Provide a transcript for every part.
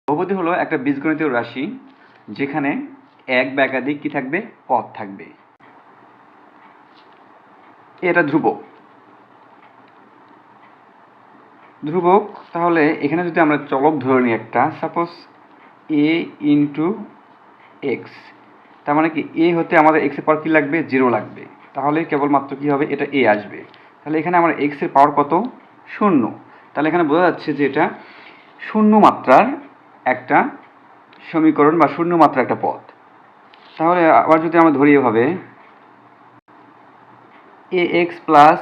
বহুপদী হলো একটা বীজগণিতীয় রাশি যেখানে এক বা একাধিক কি থাকবে, পদ থাকবে। এটা ধ্রুবক। ধ্রুবক তাহলে এখানে যদি আমরা চলক ধরে নিই একটা, সাপোজ এ ইন্টু এক্স, তার মানে কি এ হতে আমাদের এক্স এর পাওয়ার কি লাগবে, 0 লাগবে। তাহলে কেবলমাত্র কি হবে, এটা এ আসবে। তাহলে এখানে আমার এক্স এর পাওয়ার কত, 0। তাহলে এখানে বোঝা যাচ্ছে যে এটা শূন্য মাত্রার একটা সমীকরণ বা শূন্য মাত্রার একটা পদ। তাহলে আবার যদি আমরা ধরি এভাবে এ এক্স প্লাস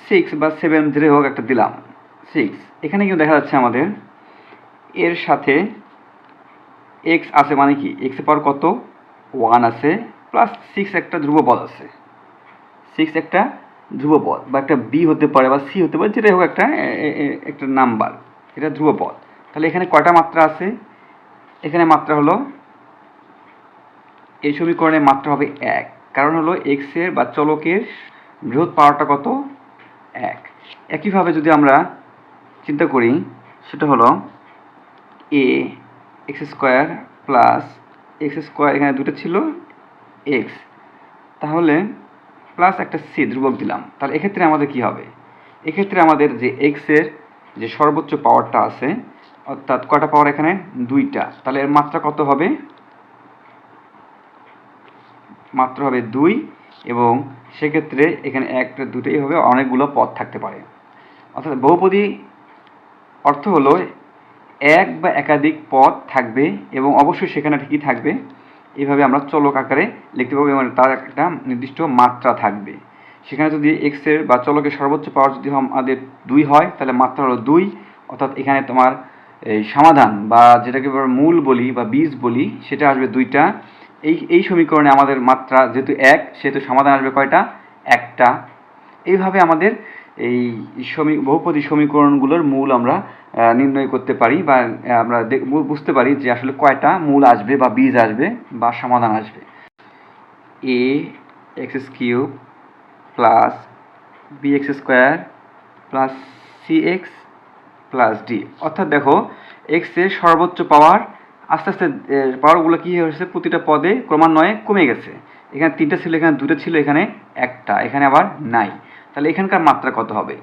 6 বা 7 ধরে হোক একটা দিলাম 6, এখানে কিন্তু দেখা যাচ্ছে আমাদের এর সাথে এক্স আছে, মানে কি এক্স এর পাওয়ার কত, 1 আছে, প্লাস 6 একটা ধ্রুবপদ আছে। 6 একটা ধ্রুবপদ বা একটা বি হতে পারে বা সি হতে পারে, যেটাই হোক একটা একটা নাম্বার, এটা ধ্রুবপদ। তাহলে এখানে কয়টা মাত্রা আছে, এখানে মাত্রা হলো, এই সমীকরণের মাত্রা হবে 1, কারণ হলো এক্স এর বা চলকের বৃহৎ পাওয়ারটা কত, 1। একইভাবে যদি আমরা চিন্তা করি, সেটা হলো a x square plus x square, এখানে দুটো ছিল এক্স, তাহলে প্লাস একটা সি ধ্রুবক দিলাম। তাহলে এক্ষেত্রে আমাদের কি হবে, এক্ষেত্রে আমাদের যে এক্স এর যে সর্বোচ্চ পাওয়ারটা আছে, অর্থাৎ কয়টা পাওয়ার এখানে, 2টা, তাহলে এর মাত্রা কত হবে, মাত্রা হবে 2, এবং সেক্ষেত্রে এখানে একটা দুটোই হবে, অনেকগুলো পদ থাকতে পারে। অর্থাৎ বহুপদী অর্থ হলো এক বা একাধিক পদ থাকবে এবং অবশ্যই সেখানে ঠিকই থাকবে, এইভাবে আমরা চলক আকারে লিখতে পারবো এবং তার একটা নির্দিষ্ট মাত্রা থাকবে। সেখানে যদি এক্স এর বা চলকের সর্বোচ্চ পাওয়ার যদি আমাদের 2 হয়, তাহলে মাত্রা হলো 2, অর্থাৎ এখানে তোমার এই সমাধান বা যেটাকে আমরা মূল বলি বা বীজ বলি, সেটা আসবে 2টা। এই সমীকরণে আমাদের মাত্রা যেহেতু 1, সেহেতু সমাধান আসবে কয়টা, একটা। এইভাবে আমাদের এই বহুপদী সমীকরণগুলোর মূল আমরা নির্ণয় করতে পারি বা আমরা বুঝতে পারি যে আসলে কয়টা মূল আসবে বা বীজ আসবে বা সমাধান আসবে। A x cube plus b x square plus c x plus d. অর্থাৎ দেখো এক্স এর সর্বোচ্চ পাওয়ার আস্তে আস্তে পাওয়ারগুলো কী হয়েছে, প্রতিটা পদে ক্রমান্বয়ে কমে গেছে। এখানে 3টা ছিল, এখানে 2টা ছিল, এখানে একটা, এখানে আবার নাই। তাহলে এখানকার মাত্রা কত হবে,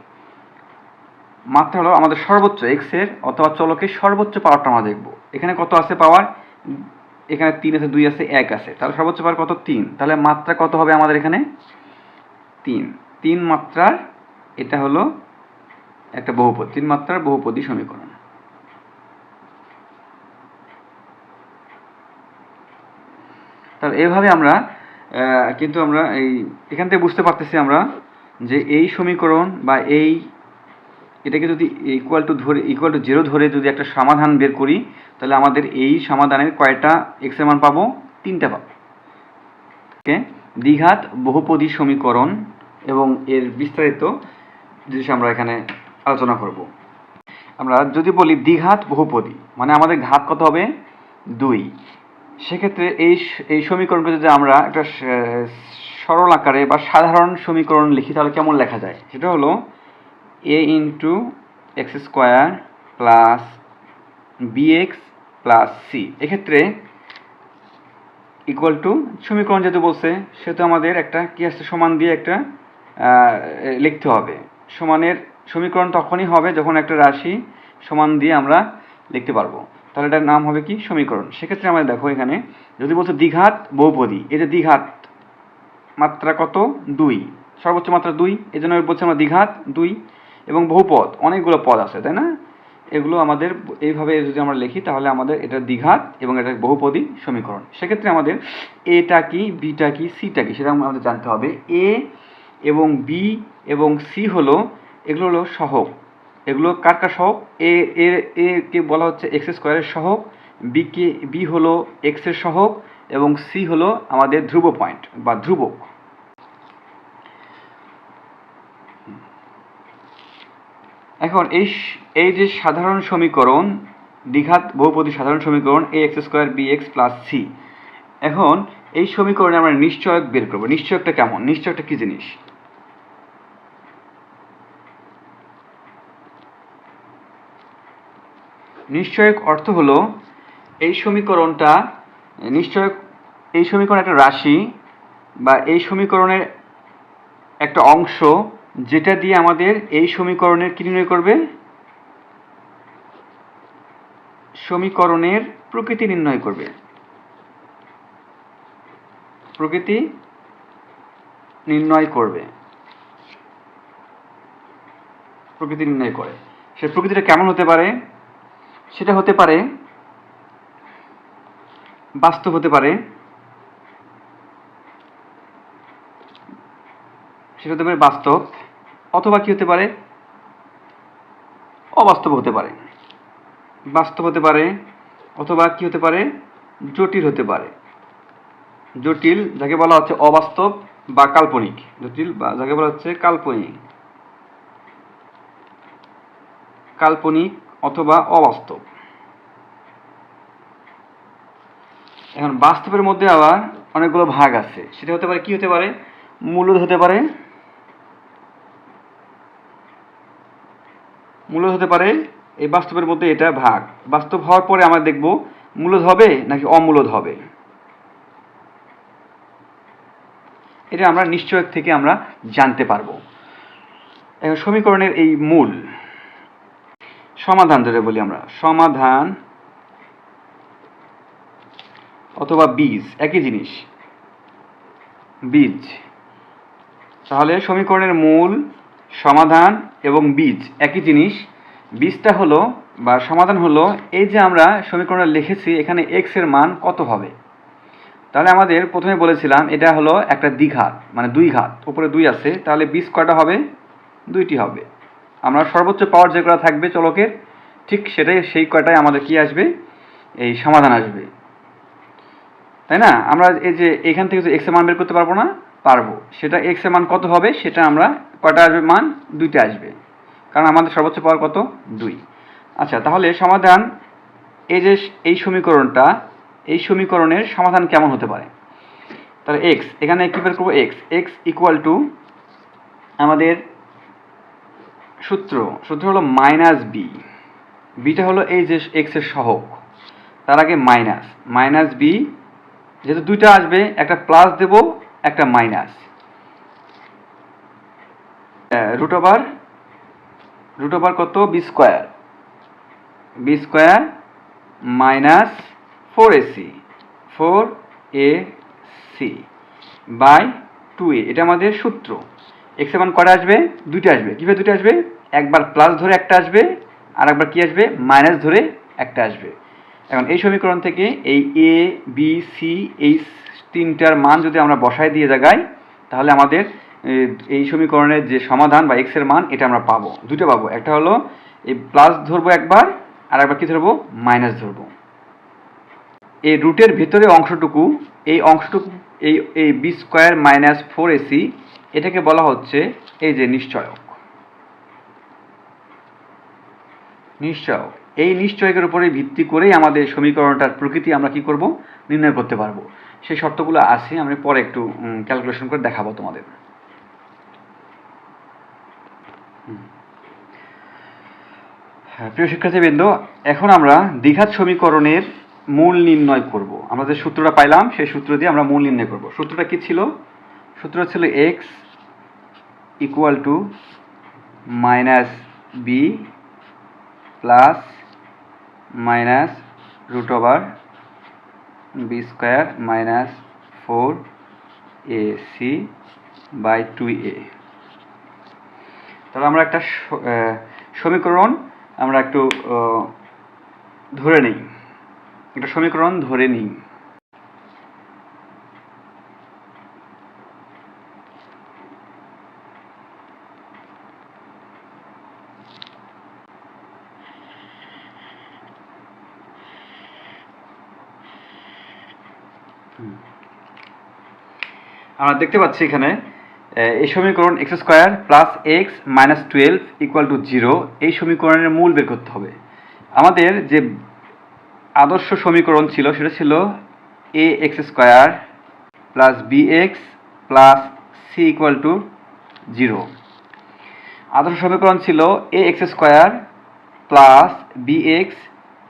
মাত্রা হলো আমাদের সর্বোচ্চ এক্স এর অথবা চলকের সর্বোচ্চ পাওয়ারটা আমরা দেখব। এখানে কত আছে পাওয়ার, এখানে 3 আছে, 2 আছে, 1 আছে, তাহলে সর্বোচ্চ পাওয়ার কত, 3। তাহলে মাত্রা কত হবে আমাদের এখানে, 3 মাত্রার, এটা হলো একটা বহুপদ, 3 মাত্রার বহুপদী সমীকরণ। তাহলে এইভাবে আমরা কিন্তু আমরা এখান থেকে বুঝতে পারতেছি আমরা যে এই সমীকরণ বা এটাকে যদি ইকুয়াল টু 0 ধরে যদি একটা সমাধান বের করি, তাহলে আমাদের এই সমাধানের কয়টা এক্স এর মান পাবো, 3টা পাবো। দ্বিঘাত বহুপদী সমীকরণ এবং এর বিস্তারিত জিনিস আমরা এখানে আলোচনা করব। আমরা যদি বলি দ্বিঘাত বহুপদী, মানে আমাদের ঘাত কত হবে, 2। সেক্ষেত্রে এই সমীকরণকে যদি আমরা একটা সরল আকারে বা সাধারণ সমীকরণ লিখি, তাহলে কেমন লেখা যায়, সেটা হলো a into x square plus b x plus c. এক্ষেত্রে ইকুয়াল টু সমীকরণ যেহেতু বলছে, সেহেতু আমাদের একটা কি আসছে, সমান দিয়ে একটা লিখতে হবে। সমানের সমীকরণ তখনই হবে যখন একটা রাশি সমান দিয়ে আমরা লিখতে পারবো, তাহলে এটার নাম হবে কি, সমীকরণ। সেক্ষেত্রে আমাদের দেখো এখানে যদি বলছে দ্বিঘাত বহুপদী, এই যে দ্বিঘাত মাত্রা কত, 2, সর্বোচ্চ মাত্রা 2, এই জন্য বলছে আমরা দ্বিঘাত 2। এবং বহুপদ অনেকগুলো পদ আছে, তাই না, এগুলো আমাদের এইভাবে যদি আমরা লিখি, তাহলে আমাদের এটা দ্বিঘাত এবং এটা বহুপদী সমীকরণ। সেক্ষেত্রে আমাদের এটা কি, বিটা কি, সিটা কি, সেটা আমাদের জানতে হবে। এ এবং বি এবং সি হলো, এগুলো হলো সহগ। এগুলো কার কার সহগ, এ কে বলা হচ্ছে এক্স স্কোয়ারের সহগ, বি হলো এক্স এর সহগ, এবং সি হলো আমাদের ধ্রুব পয়েন্ট বা ধ্রুবক। এখন এই যে সাধারণ সমীকরণ, দ্বিঘাত বহুপদী সাধারণ সমীকরণ a x square b x plus c, এখন এই সমীকরণে আমরা নিশ্চয়ক বের করবো। নিশ্চয়কটা কেমন, নিশ্চয়কটা কি জিনিস, নিশ্চয়ক অর্থ হলো এই সমীকরণটা নিশ্চয়ক, এই সমীকরণ একটা রাশি বা এই সমীকরণের একটা অংশ যেটা দিয়ে আমাদের এই সমীকরণের কি নির্ণয় করবে, সমীকরণের প্রকৃতি নির্ণয় করবে, প্রকৃতি নির্ণয় করবে, প্রকৃতি নির্ণয় করে। সে প্রকৃতিটা কেমন হতে পারে? সেটা হতে পারে বাস্তব, হতে পারে সেটা হতে পারে বাস্তব, অথবা কি হতে পারে, অবাস্তব হতে পারে। বাস্তব হতে পারে, অথবা কি হতে পারে, জটিল হতে পারে। জটিল যাকে বলা হচ্ছে অবাস্তব বা কাল্পনিক, জটিল বা যাকে বলা হচ্ছে কাল্পনিক, কাল্পনিক অথবা অবাস্তব। এখন বাস্তবের মধ্যে আবার অনেকগুলো ভাগ আছে, সেটা হতে পারে কি হতে পারে, মূলদ হতে পারে, মূলদ হতে পারে। এই বাস্তবের মধ্যে এটা ভাগ, বাস্তব হওয়ার পরে আমরা দেখব মূলদ হবে নাকি অমূলদ হবে। এটা আমরা নিশ্চয়ক থেকে আমরা জানতে পারবো। এখন সমীকরণের এই মূল সমাধান ধরে বলি আমরা, সমাধান অথবা বীজ একই জিনিস, বীজ। তাহলে সমীকরণের মূল, সমাধান এবং বীজ একই জিনিস। বীজটা হলো বা সমাধান হলো এই যে আমরা সমীকরণে লিখেছি এখানে x এর মান কত হবে। তাহলে আমাদের প্রথমে বলেছিলাম এটা হলো একটা দ্বিঘাত, মানে দুই ঘাত, উপরে 2 আছে, তাহলে বীজ কয়টা হবে, 2টি হবে। আমরা সর্বোচ্চ পাওয়ার যে কয়টা থাকবে চলকের, ঠিক সেটাই, সেই কয়টাই আমাদের কি আসবে, এই সমাধান আসবে, তাই না? আমরা এই যে এখান থেকে x এর মান বের করতে পারবো না, পারবো। সেটা x এর মান কত হবে, সেটা আমরা কয়টা আসবে মান, 2টা আসবে, কারণ আমাদের সর্বোচ্চ পাওয়ার কত, 2। আচ্ছা, তাহলে সমাধান, এই যে এই সমীকরণটা, এই সমীকরণের সমাধান কেমন হতে পারে? তাহলে x, এখানে কি বের করবো, x ইকুয়াল টু আমাদের সূত্র হলো মাইনাস বি। বিটা হলো এই যে x এর সহগ, তার আগে মাইনাস বি, যেহেতু 2টা আসবে, একটা প্লাস দেব, একটা মাইনাস, রুট ওভার কত, B square minus 4ac by 2a। এটা আমাদের সূত্র। x এর মান কয়টা আসবে, 2টা আসবে। কিভাবে 2টা আসবে, একবার প্লাস ধরে একটা আসবে, আর একবার কি আসবে, মাইনাস ধরে একটা আসবে। এখন এই সমীকরণ থেকে এই a b c এই 3টার মান যদি আমরা বসায় দিয়ে জায়গায়, তাহলে আমাদের এই সমীকরণের যে সমাধান বা x এর মান, এটা আমরা পাবো, 2টা পাবো। একটা হলো এই প্লাস ধরবো একবার, আর একবার কি ধরবো, মাইনাস ধরবো। এই রুটের ভিতরে অংশটুকু, এই অংশটুকু, এই বি স্কোয়ার মাইনাস 4ac, এটাকে বলা হচ্ছে এই যে নিশ্চয়ক। এই নিশ্চয়কের উপরে ভিত্তি করেই আমাদের সমীকরণটার প্রকৃতি আমরা কি করব, নির্ণয় করতে পারবো। সেই শর্তগুলো আছে, আমি পরে একটু ক্যালকুলেশন করে দেখাবো তোমাদের। হ্যাঁ, প্রিয় শিক্ষার্থীবৃন্দ, এখন আমরা দ্বিঘাত সমীকরণের মূল নির্ণয় করব। আমরা যে সূত্রটা পাইলাম সেই সূত্র দিয়ে আমরা মূল নির্ণয় করব। সূত্রটা কি ছিল, সূত্রটা ছিল x equal to minus B plus minus root over B square minus 4ac by 2a। তাহলে আমরা একটা সমীকরণ আমরা একটু ধরে নিই, একটা সমীকরণ ধরে নিই। আমরা দেখতে পাচ্ছি এখানে এই সমীকরণ x square plus x minus 12 equal to 0, এই সমীকরণের মূল বের করতে হবে। আমাদের যে আদর্শ সমীকরণ ছিল সেটা ছিল ax square plus bx plus c equal to 0। আদর্শ সমীকরণ ছিল ax square plus bx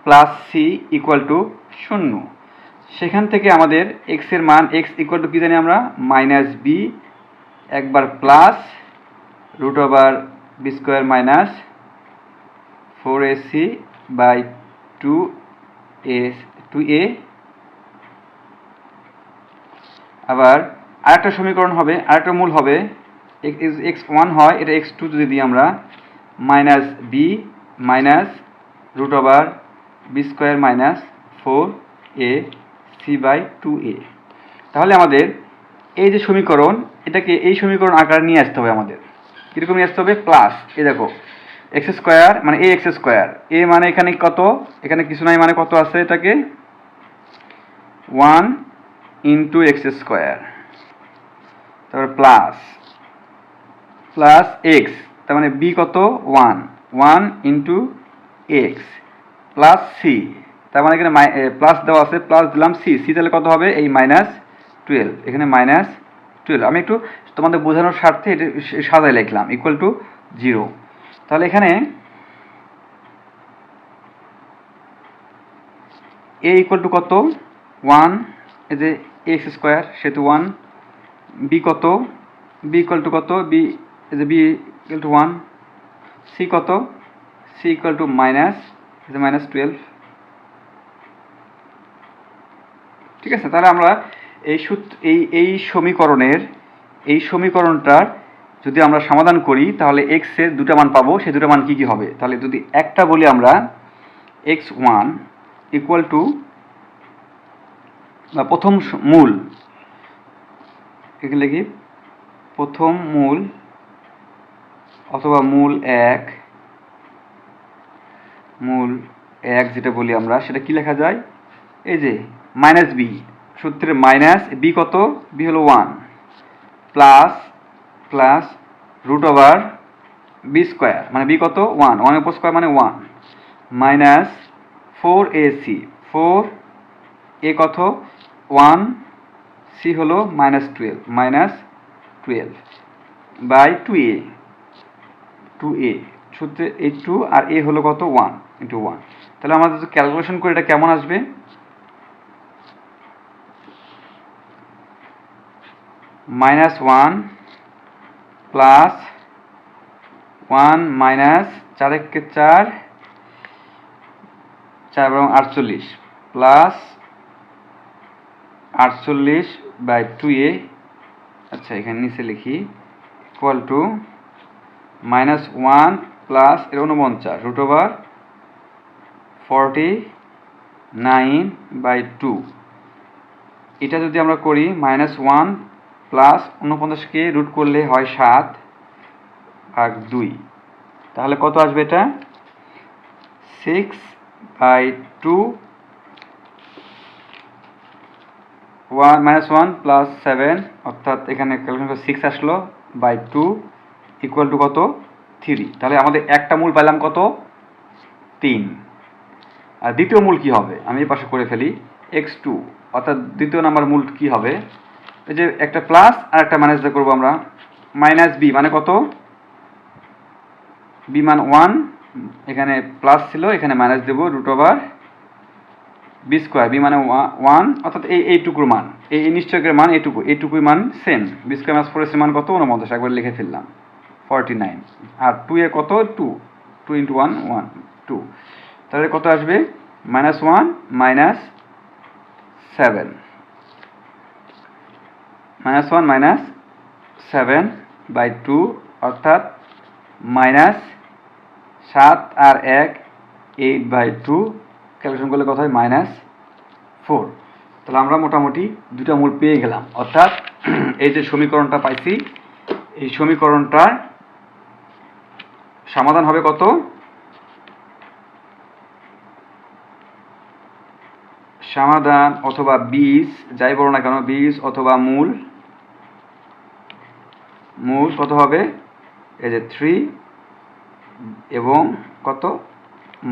plus C equal to 0। সেখান থেকে আমাদের এক্স এর মান এক্স ইকুয়াল টু কী জানি আমরা মাইনাস বি একবার plus root over B square minus 4ac by 2a। আবার আরেকটা সমীকরণ হবে, আরেকটা মূল হবে x1 হয়, এটা x2 যদি দিই আমরা minus B minus root over B square minus 4ac by 2a। তাহলে আমাদের এই যে সমীকরণ, এটাকে এই সমীকরণ আকারে নিয়ে আসতে হবে আমাদের। কীরকম নিয়ে আসতে হবে? প্লাস এই দেখো এক্স স্কোয়ার মানে এ এক্স স্কোয়ার, এ মানে এখানে কত, এখানে কিছু নাই মানে কত আছে, এটাকে 1 ইন্টু এক্স স্কোয়ার, তারপর প্লাস প্লাস এক্স, তার মানে বি কত 1 ইন্টু এক্স প্লাস সি, তার মানে এখানে প্লাস দেওয়া আছে, প্লাস দিলাম সি, সি তাহলে কত হবে এই মাইনাস 12, এখানে মাইনাস 12। আমি একটু তোমাদের বোঝানোর স্বার্থে এটা সাজায় লিখলাম ইকুয়াল টু 0। তাহলে এখানে এ ইকুয়াল টু কত 1, এই যে এক্স স্কোয়ার সেহেতু 1, বি কত, বি ইকুয়াল টু কত, বি এই যে বি ইকুয়াল টু 1, সি কত, C equal to minus minus 12। ঠিক আছে, তাহলে আমরা এই সমীকরণের এই সমীকরণটার যদি আমরা সমাধান করি তাহলে এক্স এর দুটো মান পাবো। সেই দুটো মান কি কি হবে? তাহলে যদি একটা বলি আমরা x1 ইকুয়াল টু প্রথম মূল, এখানে লিখি প্রথম মূল অথবা মূল এক যেটা বলি আমরা, সেটা কি লেখা যায়? এই যে মাইনাস বি, সূত্রের মাইনাস বি কত, বি হলো 1 plus plus root over B square মানে বি কত 1, 1 উপর স্কোয়ার মানে 1 মাইনাস 4ac, 4a কত 1, সি হলো মাইনাস 12 বাই 2a সূত্রে এই 2 আর a হলো কত 1 ইন্টু 1। তাহলে আমাদের যদি ক্যালকুলেশন করে এটা কেমন আসবে? -1 প্লাস 1 মাইনাস 4 একে 4, 4 এবং 48 প্লাস 48 বাই 2a, আচ্ছা এখানে নিচে লিখি equal to -1 plus 49 root over 49 by 2। এটা যদি আমরা করি -1 প্লাস 49কে রুট করলে হয় 7 ভাগ 2, তাহলে কত আসবে এটা 6 বাই 2, 1 প্লাস 7 অর্থাৎ এখানে ক্যালকুলেশন 6 আসলো বাই 2 ইকুয়াল টু কত 3। তাহলে আমাদের একটা মূল পেলাম কত 3। আর দ্বিতীয় মূল কি হবে? আমি এই পাশে করে ফেলি x2, অর্থাৎ দ্বিতীয় নাম্বার মূল কি হবে? এই যে একটা প্লাস আর একটা মাইনাস দিয়ে করবো আমরা, মাইনাস বি মানে কত, বি মান 1, এখানে প্লাস ছিল এখানে মাইনাস দেবো root over B square, B মানে 1 অর্থাৎ এইটুকুর মান, এই নিশ্চয়কের মান এইটুকুই মান সেম, বি স্কোয়ার মাস 4 মান কত 49, একবার লিখে ফেললাম 49, আর 2 এ কত 2 ইন্টু 1 2, তাহলে কত আসবে -1 মাইনাস 7, -1 মাইনাস 7 বাই 2 অর্থাৎ মাইনাস 7 আর 1 8 বাই 2, ক্যালকুলেশন করলে কত হয় -4। তাহলে আমরা মোটামুটি দুটা মূল পেয়ে গেলাম, অর্থাৎ এই যে সমীকরণটা পাইছি এই সমীকরণটার সমাধান হবে কত, সমাধান অথবা বীজ যাই বলো না কেন, বীজ অথবা মূল কত হবে এই যে 3 এবং কত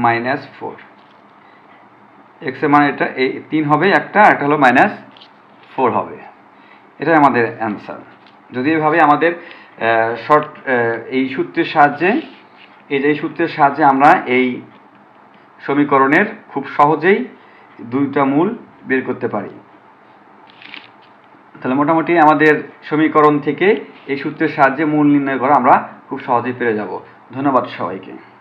-4, x এর মানে এটা এই 3 হবে একটা, আর একটা হলো -4 হবে। এটাই আমাদের অ্যান্সার। যদি এভাবে আমাদের এই সূত্রের সাহায্যে আমরা এই সমীকরণের খুব সহজেই দুইটা মূল বের করতে পারি। তাহলে মোটামুটি আমাদের সমীকরণ থেকে এই সূত্রের সাহায্যে মূল নির্ণয় করা আমরা খুব সহজেই পেরে যাব। ধন্যবাদ সবাইকে।